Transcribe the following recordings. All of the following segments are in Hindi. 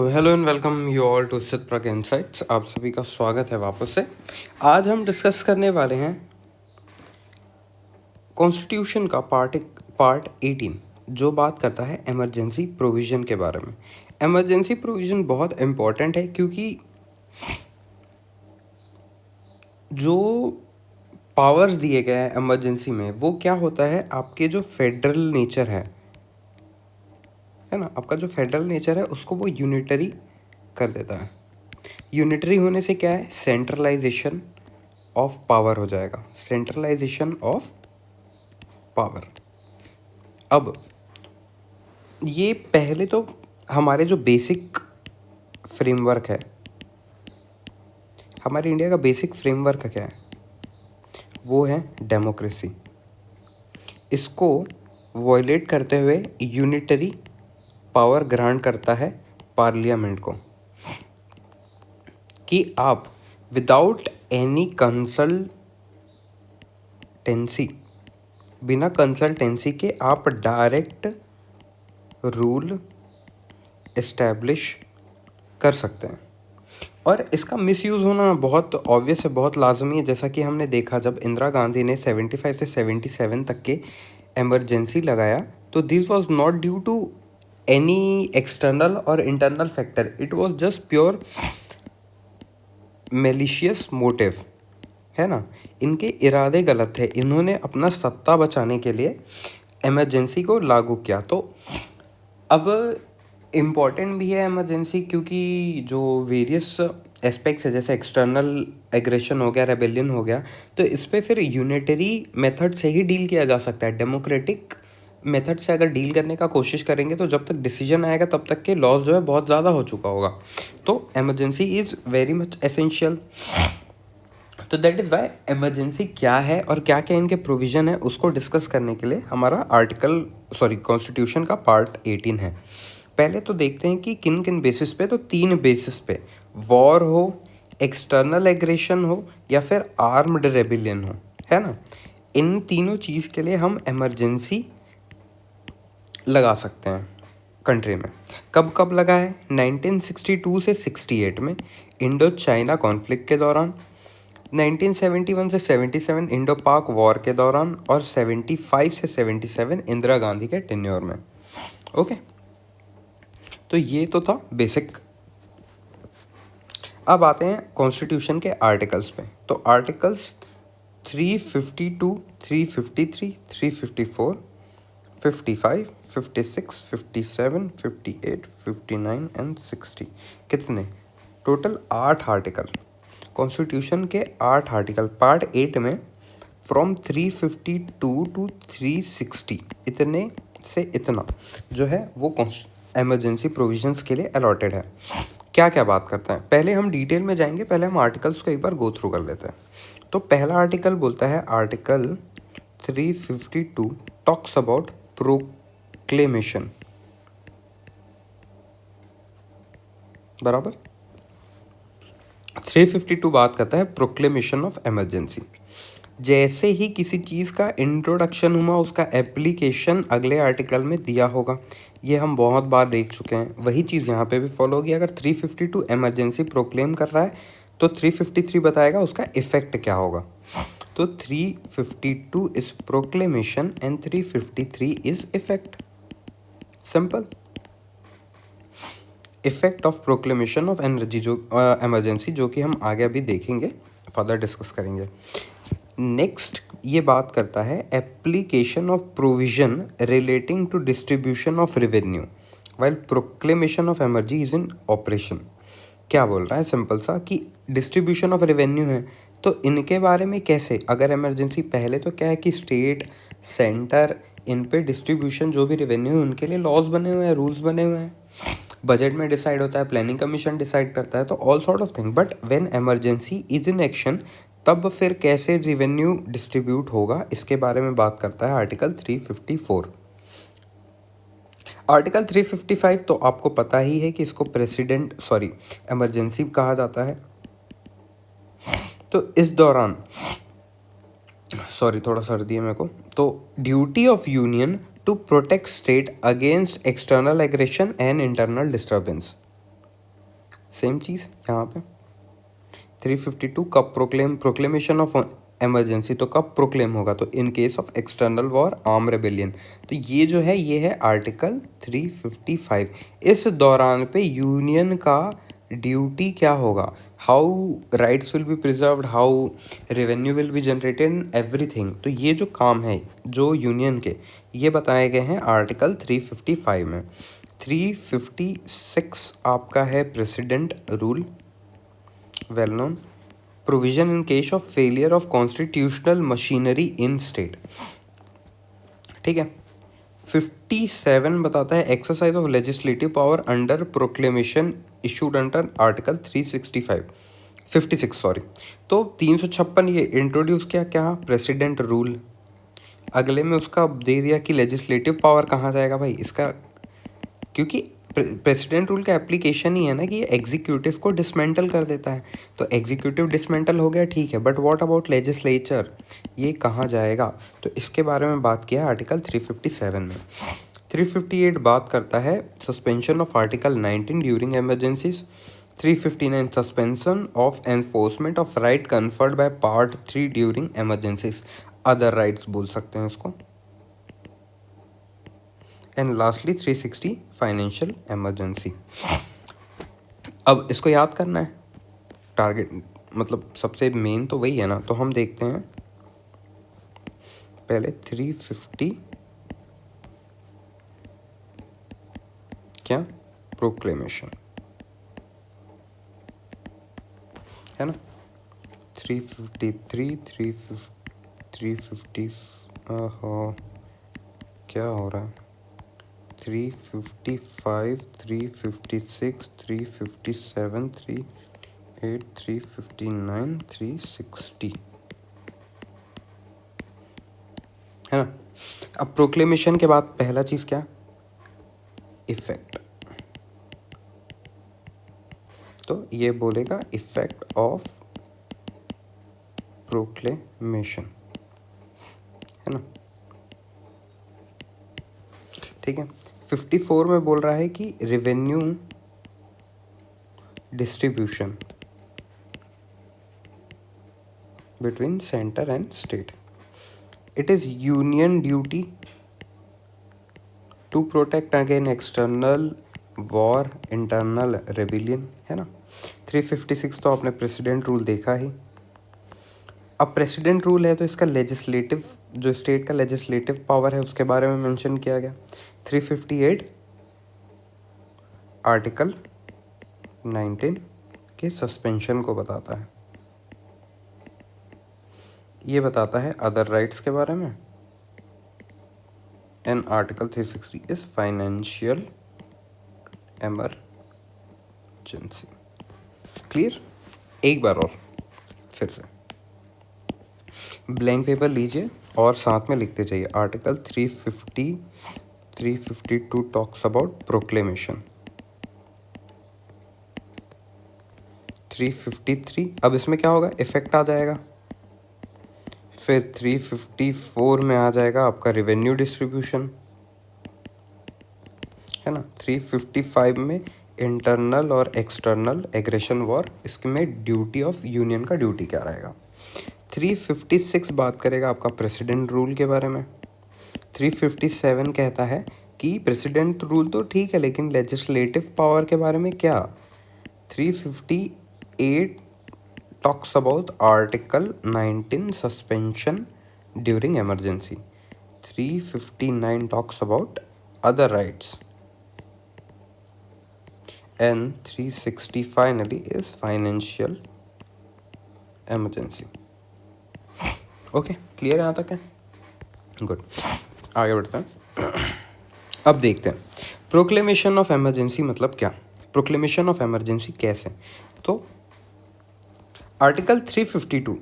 Hello and welcome you all to सिद्धप्रग इनसाइट्स। आप सभी का स्वागत है वापस से। आज हम डिस्कस करने वाले हैं कॉन्स्टिट्यूशन का पार्ट 18 जो बात करता है इमरजेंसी प्रोविज़न के बारे में। इमरजेंसी प्रोविज़न बहुत इम्पॉर्टेंट है क्योंकि जो पावर्स दिए गए हैं इमरजेंसी में वो क्या होता है, आपके जो फेडरल नेचर है ना, आपका जो फेडरल नेचर है उसको वो यूनिटरी कर देता है। यूनिटरी होने से क्या है, सेंट्रलाइजेशन ऑफ पावर हो जाएगा, सेंट्रलाइजेशन ऑफ पावर। अब ये पहले तो हमारे जो बेसिक फ्रेमवर्क है, हमारे इंडिया का बेसिक फ्रेमवर्क क्या है, वो है डेमोक्रेसी। इसको वॉयलेट करते हुए यूनिटरी पावर ग्रांट करता है पार्लियामेंट को कि आप विदाउट एनी कंसल्टेंसी, बिना कंसल्टेंसी के आप डायरेक्ट रूल इस्टेब्लिश कर सकते हैं। और इसका मिसयूज़ होना बहुत ऑब्वियस है, बहुत लाजमी है। जैसा कि हमने देखा जब इंदिरा गांधी ने 75 से 77 तक के एमरजेंसी लगाया, तो this was not due to any external और internal factor, it was just pure malicious motive, है ना। इनके इरादे गलत थे, इन्होंने अपना सत्ता बचाने के लिए इमरजेंसी को लागू किया। तो अब इम्पॉर्टेंट भी है इमरजेंसी क्योंकि जो वेरियस एस्पेक्ट्स है, जैसे एक्सटर्नल एग्रेशन हो गया, रेबेलियन हो गया, तो इस पर फिर यूनिटरी मेथड से ही डील किया जा सकता है। डेमोक्रेटिक मेथड से अगर डील करने का कोशिश करेंगे तो जब तक डिसीजन आएगा तब तक के लॉज जो है बहुत ज़्यादा हो चुका होगा। तो emergency is very much essential. तो दैट इज़ वाई इमरजेंसी क्या है और क्या क्या इनके प्रोविज़न है, उसको डिस्कस करने के लिए हमारा कॉन्स्टिट्यूशन का पार्ट 18 है। पहले तो देखते हैं कि किन किन बेसिस पे, तो 3 बेसिस पे, वॉर हो, एक्सटर्नल एग्रेशन हो या फिर आर्म्ड रेबिलियन हो, है ना। इन तीनों चीज़ के लिए हम इमरजेंसी लगा सकते हैं कंट्री में। कब कब लगा है, 1962 से 68 में इंडो चाइना कॉन्फ्लिक्ट के दौरान, 1971 से 77 इंडो पाक वॉर के दौरान, और 75 से 77 इंदिरा गांधी के टेन्योर में। ओके, तो ये तो था बेसिक। अब आते हैं कॉन्स्टिट्यूशन के आर्टिकल्स पे। तो आर्टिकल्स 352, 353, 354, 55, 56, 57, 58, 59 एंड 60, कितने टोटल 8 आर्टिकल। कॉन्स्टिट्यूशन के 8 आर्टिकल पार्ट 8 में फ्रॉम 352 टू 360 इतने से इतना जो है वो इमरजेंसी प्रोविजंस के लिए अलॉटेड है। क्या क्या बात करते हैं, पहले हम डिटेल में जाएंगे, पहले हम आर्टिकल्स को एक बार गो थ्रू कर लेते हैं। तो पहला आर्टिकल बोलता है, आर्टिकल 352 टॉक्स अबाउट प्रोक्लेमेशन, बराबर। 352 बात करता है प्रोक्लेमेशन ऑफ इमरजेंसी। जैसे ही किसी चीज़ का इंट्रोडक्शन हुआ, उसका एप्लीकेशन अगले आर्टिकल में दिया होगा। ये हम बहुत बार देख चुके हैं, वही चीज़ यहाँ पे भी फॉलो होगी। अगर 352 इमरजेंसी प्रोक्लेम कर रहा है तो 353 बताएगा उसका इफेक्ट क्या होगा। तो 352 is proclamation and 353 is effect. Simple. Effect of proclamation of energy जो इमरजेंसी, जो कि हम आगे अभी देखेंगे, फर्दर डिस्कस करेंगे। नेक्स्ट ये बात करता है application of provision relating to distribution of revenue while proclamation of emergency is in operation. क्या बोल रहा है, सिंपल सा कि डिस्ट्रीब्यूशन ऑफ रेवेन्यू है तो इनके बारे में कैसे, अगर इमरजेंसी, पहले तो क्या है कि स्टेट सेंटर इन पे डिस्ट्रीब्यूशन जो भी रेवेन्यू है उनके लिए लॉज बने हुए हैं, रूल्स बने हुए हैं, बजट में डिसाइड होता है, प्लानिंग कमीशन डिसाइड करता है, तो all sort of thing. But when emergency is in action, तब फिर कैसे रेवेन्यू डिस्ट्रीब्यूट होगा, इसके बारे में बात करता है आर्टिकल 354। आर्टिकल 355 तो आपको पता ही है कि इसको इमरजेंसी कहा जाता है। तो इस दौरान, थोड़ा सर्दी है मेरे को, तो duty of union to protect state against external aggression and internal disturbance, same चीज़ यहाँ पे 352 कब प्रोक्लेमेशन ऑफ इमरजेंसी, तो कब प्रोक्लेम होगा, तो इन case of external war arm rebellion. तो ये जो है ये है आर्टिकल 355। इस दौरान पे यूनियन का ड्यूटी क्या होगा, how rights will be preserved, how revenue will be generated, everything. तो ये जो काम है जो यूनियन के, ये बताए गए हैं आर्टिकल 355 में। 356 आपका है president rule, well known provision in case of failure of constitutional machinery in state. ठीक है। 57 बताता है exercise of legislative power under proclamation issued under article 365 56 sorry. तो 356 ये इंट्रोड्यूस किया क्या, प्रेसिडेंट रूल। अगले में उसका दे दिया कि लेजिस्लेटिव पावर कहाँ जाएगा भाई इसका, क्योंकि प्रेसिडेंट रूल का एप्लीकेशन ही है ना कि ये एग्जीक्यूटिव को डिसमेंटल कर देता है। तो एग्जीक्यूटिव डिसमेंटल हो गया, ठीक है, बट व्हाट अबाउट लेजिस्लेचर, ये कहाँ जाएगा, तो इसके बारे में बात किया आर्टिकल 357 में। 358 बात करता है suspension of article 19 during emergencies. 359 suspension of enforcement of right conferred by part 3 during emergencies, other rights बोल सकते हैं इसको। And lastly 360 financial emergency. अब इसको याद करना है, टारगेट मतलब सबसे मेन तो वही है ना। तो हम देखते हैं पहले 350 क्या, प्रोक्लेमेशन है ना। 353 350 क्या हो रहा है, 355 356 357 358 359 360 है ना। अब प्रोक्लेमेशन के बाद पहला चीज़ क्या, इफेक्ट। तो ये बोलेगा इफेक्ट ऑफ प्रोक्लेमेशन, है ना। ठीक है। 54 में बोल रहा है कि revenue distribution between centre and state, it is union duty to protect again external war internal rebellion, है ना। 356 तो आपने प्रेसिडेंट रूल देखा ही। अब प्रेसिडेंट रूल है तो इसका लेजिस्लेटिव, जो स्टेट का लेजिस्लेटिव पावर है उसके बारे में मेंशन किया गया। 358 आर्टिकल 19 के सस्पेंशन को बताता है। ये बताता है अदर राइट्स के बारे में। And article 360 is financial emergency. Clear, एक बार और फिर से ब्लैंक पेपर लीजिए और साथ में लिखते जाइए। Article 350 352 talks about proclamation. 353 अब इसमें क्या होगा, इफेक्ट आ जाएगा। फिर 354 में आ जाएगा आपका रेवेन्यू डिस्ट्रीब्यूशन, है ना। 355 में इंटरनल और एक्सटर्नल एग्रेशन वॉर, इसमें ड्यूटी ऑफ यूनियन का ड्यूटी क्या रहेगा। 356 बात करेगा आपका प्रेसिडेंट रूल के बारे में। 357 कहता है कि प्रेसिडेंट रूल तो ठीक है लेकिन लेजिस्लेटिव पावर के बारे में क्या। 358 talks about Article 19 suspension during emergency. 359 talks about other rights. And 360 finally is financial emergency. Okay, clear यहाँ तक है, गुड। आगे बढ़ते हैं। अब देखते हैं प्रोक्लेमेशन ऑफ इमरजेंसी मतलब क्या, प्रोक्लेमेशन ऑफ इमरजेंसी कैसे। तो article 352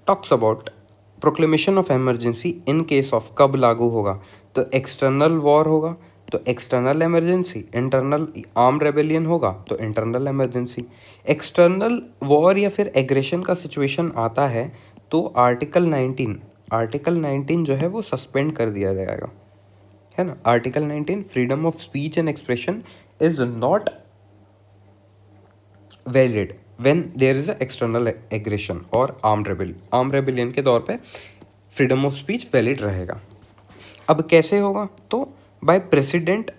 talks about proclamation of emergency in case of, कब लागू होगा, तो एक्सटर्नल वॉर होगा तो external emergency, internal arm rebellion होगा तो इंटरनल इमरजेंसी। एक्सटर्नल वॉर या फिर एग्रेशन का सिचुएशन आता है तो आर्टिकल 19 जो है वो सस्पेंड कर दिया जाएगा, है ना। Article 19 freedom of speech and expression is not valid when there is a external aggression और आर्म रेबिलियन के तौर पे फ्रीडम ऑफ स्पीच वैलिड रहेगा। अब कैसे होगा? तो by president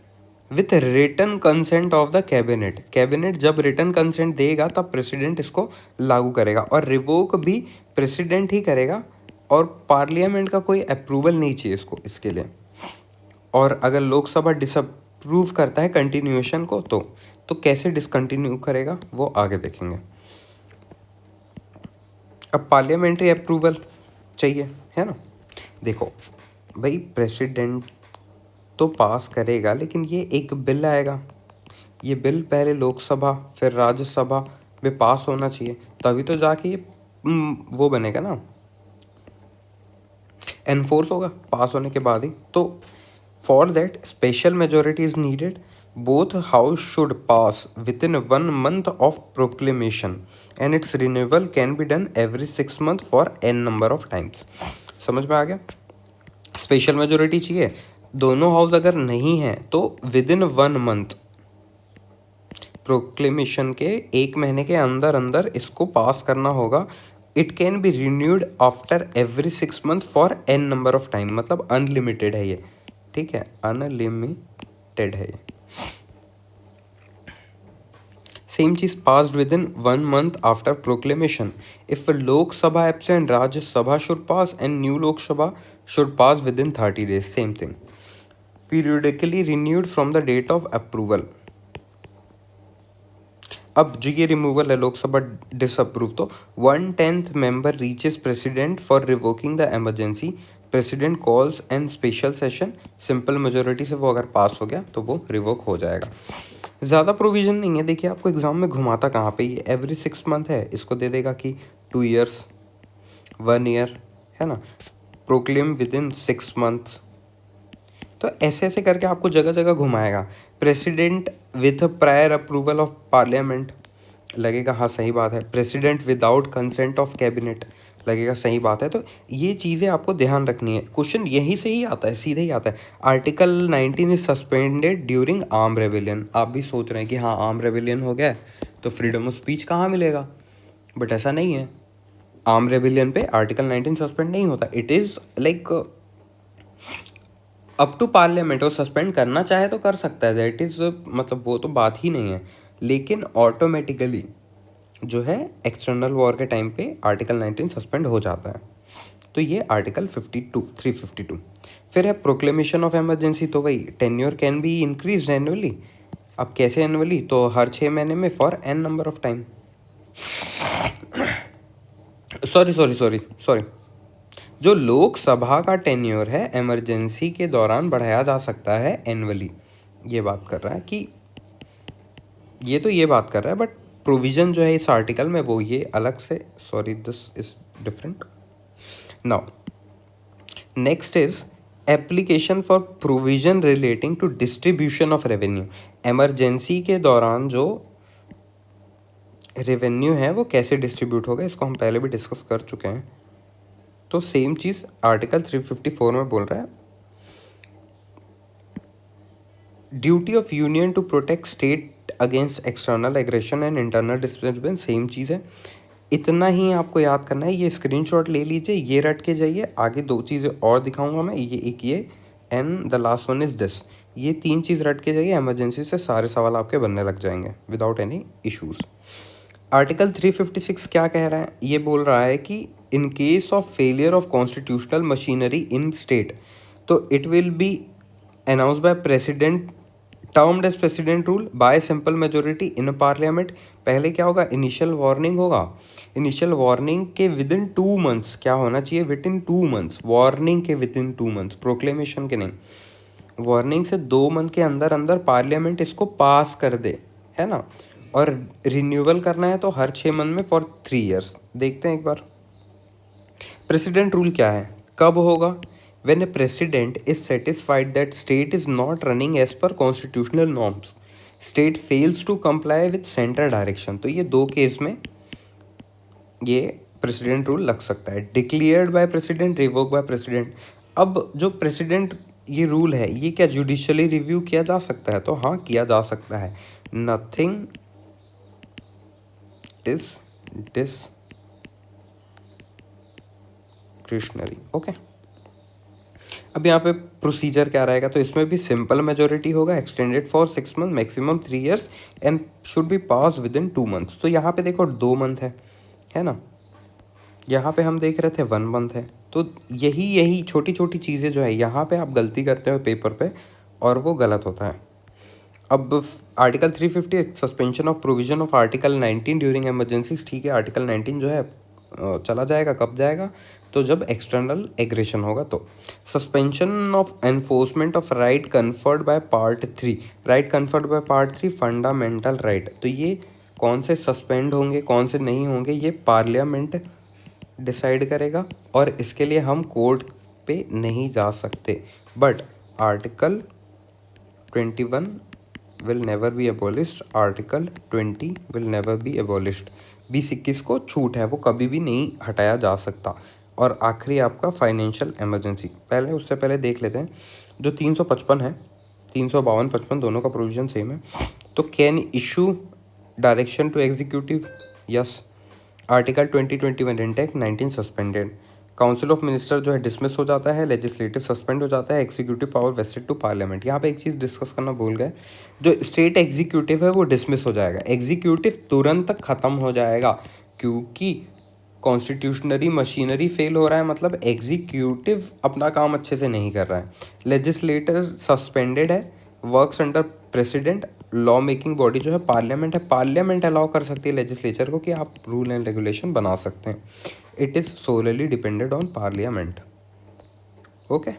with written consent of the cabinet. Cabinet जब रिटन कंसेंट देगा तब प्रेसिडेंट इसको लागू करेगा, और रिवोक भी प्रेसिडेंट ही करेगा, और पार्लियामेंट का कोई अप्रूवल नहीं चाहिए इसको इसके लिए। और अगर लोकसभा डिसअप्रूव करता है कंटिन्यूएशन को तो कैसे डिसकंटिन्यू करेगा वो आगे देखेंगे। अब पार्लियामेंट्री अप्रूवल चाहिए, है ना। देखो भाई, प्रेसिडेंट तो पास करेगा, लेकिन ये एक बिल आएगा, ये बिल पहले लोकसभा फिर राज्यसभा में पास होना चाहिए, तभी तो जाके ये वो बनेगा ना, एनफोर्स होगा पास होने के बाद ही। तो for that special majority is needed, both house should pass within 1 month of proclamation and it's renewal can be done every 6 months for n number of times. समझ में आ गया? स्पेशल मेजोरिटी चाहिए, दोनों हाउस अगर नहीं है तो विद इन 1 month प्रोक्लेमेशन के 1 महीने के अंदर अंदर इसको पास करना होगा। It can be renewed after every 6 months for n number of time, मतलब अनलिमिटेड है ये, ठीक है, अनलिमिटेड है ये। सेम चीज passed within 1 month after proclamation. If Lok Sabha absent, Rajya Sabha should pass and new Lok Sabha should pass within 30 days। Same thing, periodically renewed from the date of approval. अब जो ये रिमूवल है लोकसभा डिसअप्रूव, तो 1/10 member reaches president for revoking the emergency, president calls and special session, simple majority से वो अगर पास हो गया तो वो रिवोक हो जाएगा। ज़्यादा प्रोविज़न नहीं है। देखिए आपको एग्जाम में घुमाता कहाँ पे, ये एवरी 6 month है, इसको दे देगा कि 2 years, 1 year, है ना, प्रोक्लेम विद इन 6 months। तो ऐसे ऐसे करके आपको जगह जगह घुमाएगा। President with prior approval of parliament लगेगा, हाँ सही बात है। President without consent of cabinet लगेगा, सही बात है। तो ये चीज़ें आपको ध्यान रखनी है, क्वेश्चन यहीं से ही आता है, सीधे ही आता है। Article 19 is suspended during arm rebellion. आप भी सोच रहे हैं कि हाँ आर्म रेबेलियन हो गया तो फ्रीडम ऑफ स्पीच कहाँ मिलेगा, बट ऐसा नहीं है। आर्म रेबेलियन पे आर्टिकल 19 सस्पेंड नहीं होता। It is like up to parliament, वो सस्पेंड करना चाहे तो कर सकता है, दैट इज़ मतलब वो तो बात ही नहीं है। लेकिन ऑटोमेटिकली जो है एक्सटर्नल वॉर के टाइम पे आर्टिकल 19 सस्पेंड हो जाता है। तो ये आर्टिकल 352। फिर है प्रोक्लेमेशन ऑफ इमरजेंसी, तो वही tenure can be increase annually. अब कैसे एनुअली? तो हर 6 महीने में for n number of time. Sorry, जो लोकसभा का टेन्योर है इमरजेंसी के दौरान बढ़ाया जा सकता है एनुअली, ये बात कर रहा है कि ये बात कर रहा है, बट प्रोविज़न जो है इस आर्टिकल में वो ये अलग से, sorry this is different. Now next is application for provision relating to distribution of revenue. Emergency के दौरान जो रेवेन्यू है वो कैसे डिस्ट्रीब्यूट होगा, इसको हम पहले भी डिस्कस कर चुके हैं। तो सेम चीज़ आर्टिकल 354 में बोल रहा है, duty of union to protect state against external aggression and internal disturbance. Same चीज़ है, इतना ही आपको याद करना है। ये स्क्रीनशॉट ले लीजिए, ये रट के जाइए। आगे 2 चीज़ें और दिखाऊंगा मैं, ये and the last one is this. ये 3 चीज़ रट के जाइए, इमरजेंसी से सारे सवाल आपके बनने लग जाएंगे विदाउट एनी इश्यूज़। आर्टिकल 356 क्या कह रहा है? ये बोल रहा है कि in case of failure of constitutional machinery in state, तो it will be announce by president, termed as president rule by simple majority in parliament. पहले क्या होगा? इनिशियल वार्निंग होगा। इनिशियल वार्निंग के विद इन 2 months क्या होना चाहिए? विद इन 2 months, वार्निंग के विद इन 2 months, प्रोक्लेमेशन के नहीं। वार्निंग से 2 month के अंदर अंदर पार्लियामेंट इसको पास कर दे, है ना। और रिन्यूअल करना है तो हर 6 month में फॉर 3 years। देखते हैं एक बार प्रेसिडेंट रूल क्या है, कब होगा? When a president is satisfied that state is not running as per constitutional norms, state fails to comply with center direction। तो ये 2 केस में ये प्रेसिडेंट रूल लग सकता है। Declared by president, revoke by president. अब जो प्रेसिडेंट ये रूल है, ये क्या जुडिशियली रिव्यू किया जा सकता है? तो हाँ किया जा सकता है। Nothing discretionary. ओके, अब यहाँ पे प्रोसीजर क्या रहेगा, तो इसमें भी सिंपल मेजोरिटी होगा, extended for 6 month, maximum 3 years and should be pass within 2 months। तो यहाँ पे देखो 2 month है ना, यहाँ पे हम देख रहे थे 1 month है। तो यही छोटी छोटी चीज़ें जो है यहाँ पे आप गलती करते हो पेपर पे और वो गलत होता है। अब article 350 suspension of provision of article 19 during emergencies, ठीक है, आर्टिकल 19 जो है चला जाएगा, कब जाएगा, तो जब एक्सटर्नल एग्रेशन होगा। तो suspension of enforcement of right conferred by part 3, right conferred by part 3 fundamental right. तो ये कौन से सस्पेंड होंगे कौन से नहीं होंगे ये पार्लियामेंट डिसाइड करेगा, और इसके लिए हम कोर्ट पे नहीं जा सकते। But article 21 will never be एबोलिश्ड, article 20 will never be एबोलिश्ड। 20-21 को छूट है, वो कभी भी नहीं हटाया जा सकता। और आखिरी आपका फाइनेंशियल इमरजेंसी, पहले उससे पहले देख लेते हैं जो 355 है, 352-55 दोनों का प्रोविजन सेम है। तो can issue direction to executive, yes. Article 2021 intake 19 suspended. Council of minister जो है डिसमिस हो जाता है, लेजिस्लेटिव सस्पेंड हो जाता है, executive power vested to parliament. यहाँ पे एक चीज़ डिस्कस करना भूल गए, जो स्टेट एग्जीक्यूटिव है वो डिसमिस हो जाएगा, एग्जीक्यूटिव तुरंत ख़त्म हो जाएगा, क्योंकि कॉन्स्टिट्यूशनरी मशीनरी फेल हो रहा है, मतलब एग्जीक्यूटिव अपना काम अच्छे से नहीं कर रहा है। लेजिस्लेटर सस्पेंडेड है, works under president. Law making body जो है पार्लियामेंट है, पार्लियामेंट अलाउ कर सकती है लेजिस्लेचर को कि आप रूल एंड रेगुलेशन बना सकते हैं। It is solely depended on parliament. Okay,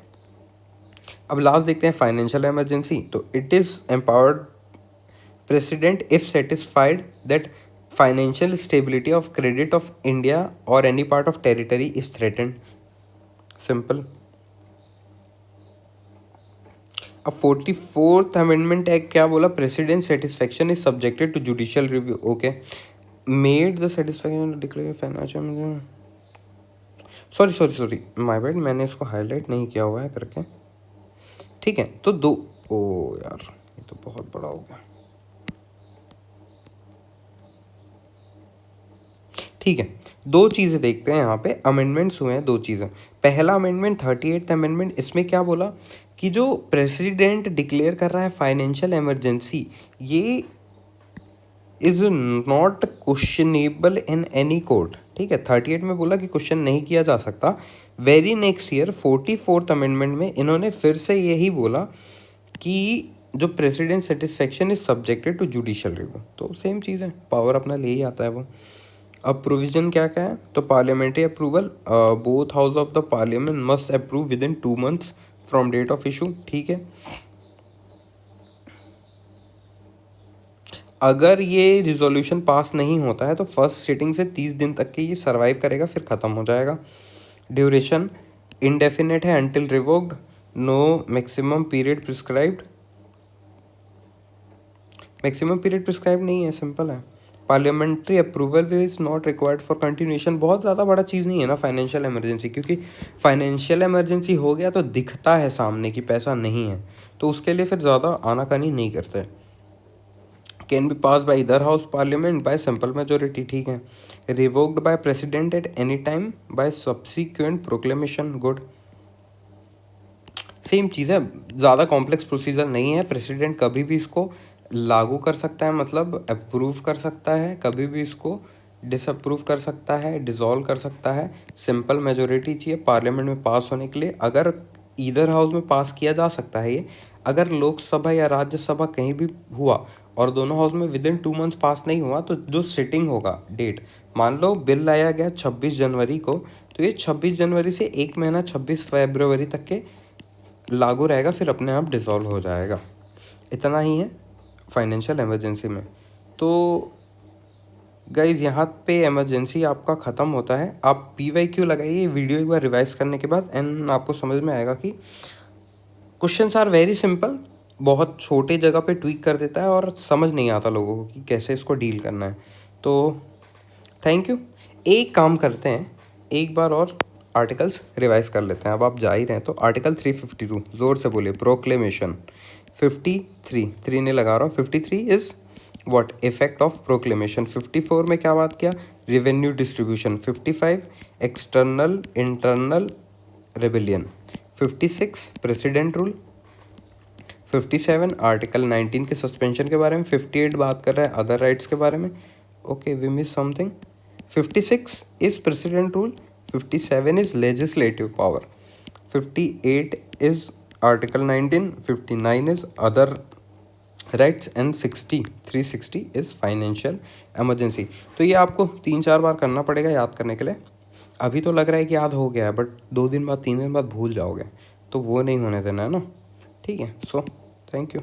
अब लास्ट देखते हैं फाइनेंशियल इमरजेंसी। तो it is empowered president if satisfied that financial stability of credit of India और any part of territory is threatened. Simple. अब 44th अमेंडमेंट एक्ट क्या बोला, president satisfaction is subjected to judicial review. Okay, made the satisfaction declare financial, sorry my bad, मैंने इसको हाईलाइट नहीं किया हुआ है करके, ठीक है। तो दो, ओ यार ये तो बहुत बड़ा हो गया, ठीक है। दो चीज़ें देखते हैं यहाँ पे, अमेंडमेंट्स हुए हैं दो चीज़ें। पहला अमेंडमेंट 38th अमेंडमेंट, इसमें क्या बोला कि जो प्रेसिडेंट डिक्लेयर कर रहा है फाइनेंशियल इमरजेंसी, ये is not questionable in any court, ठीक है। 38 में बोला कि क्वेश्चन नहीं किया जा सकता। Very next year 44th amendment में इन्होंने फिर से यही बोला कि जो president satisfaction is subjected to judicial review. तो सेम चीज़ है, पावर अपना ले ही आता है वो। अब प्रोविज़न क्या क्या है, तो parliamentary approval, both house of the parliament must approve within 2 months from date of issue, ठीक है। अगर ये रिजोल्यूशन पास नहीं होता है तो फर्स्ट सिटिंग से 30 दिन तक के ये सर्वाइव करेगा, फिर ख़त्म हो जाएगा। ड्यूरेशन इनडेफिनेट है until revoked, no maximum period prescribed, maximum period prescribe नहीं है, सिंपल है। Parliamentary approval is not required for continuation, बहुत ज़्यादा बड़ा चीज़ नहीं है ना फाइनेंशियल इमरजेंसी, क्योंकि फाइनेंशियल इमरजेंसी हो गया तो दिखता है सामने कि पैसा नहीं है, तो उसके लिए फिर ज़्यादा आनाकानी नहीं करते। Can be pass by either house parliament by simple majority, ठीक है। Revoked by president at any time by subsequent proclamation, good. Same चीज़ है, ज़्यादा कॉम्प्लेक्स प्रोसीजर नहीं है। प्रेसिडेंट कभी भी इसको लागू कर सकता है, मतलब अप्रूव कर सकता है, कभी भी इसको डिसअप्रूव कर सकता है, डिसॉल्व कर सकता है। सिंपल मेजोरिटी चाहिए पार्लियामेंट में पास होने के लिए। अगर ईदर हाउस में पास किया जा सकता है ये, अगर लोकसभा या राज्यसभा कहीं भी हुआ और दोनों हाउस में विद इन 2 months पास नहीं हुआ, तो जो सिटिंग होगा डेट, मान लो बिल लाया गया 26 जनवरी को, तो ये 26 जनवरी से एक महीना 26 फरवरी तक के लागू रहेगा, फिर अपने आप डिसॉल्व हो जाएगा। इतना ही है फाइनेंशियल इमरजेंसी में। तो गाइज यहाँ पे इमरजेंसी आपका ख़त्म होता है। आप PYQ लगाइए वीडियो एक बार रिवाइज करने के बाद, एंड आपको समझ में आएगा कि क्वेश्चंस आर वेरी सिंपल, बहुत छोटे जगह पे ट्वीक कर देता है और समझ नहीं आता लोगों को कि कैसे इसको डील करना है। तो थैंक यू। एक काम करते हैं, एक बार और आर्टिकल्स रिवाइज कर लेते हैं। अब आप जा ही रहे हैं तो आर्टिकल 352, ज़ोर से बोलिए, प्रोक्लेमेशन। 53 3 नहीं लगा रहा हूँ, 53 is what effect of proclamation. 54 में क्या बात किया, revenue distribution. 55 external internal rebellion. 56 president rule. 57 article 19 के सस्पेंशन के बारे में। 58 बात कर रहा है अदर राइट्स के बारे में। Okay we miss something. 56 is president rule. 57 is legislative power. 58 is article 19। 59 is other rights and 360 is financial emergency. तो ये आपको 3-4 बार करना पड़ेगा याद करने के लिए। अभी तो लग रहा है कि याद हो गया है, बट 2 दिन बाद 3 दिन बाद भूल जाओगे, तो वो नहीं होने देना है ना। ठीक है, सो थैंक यू।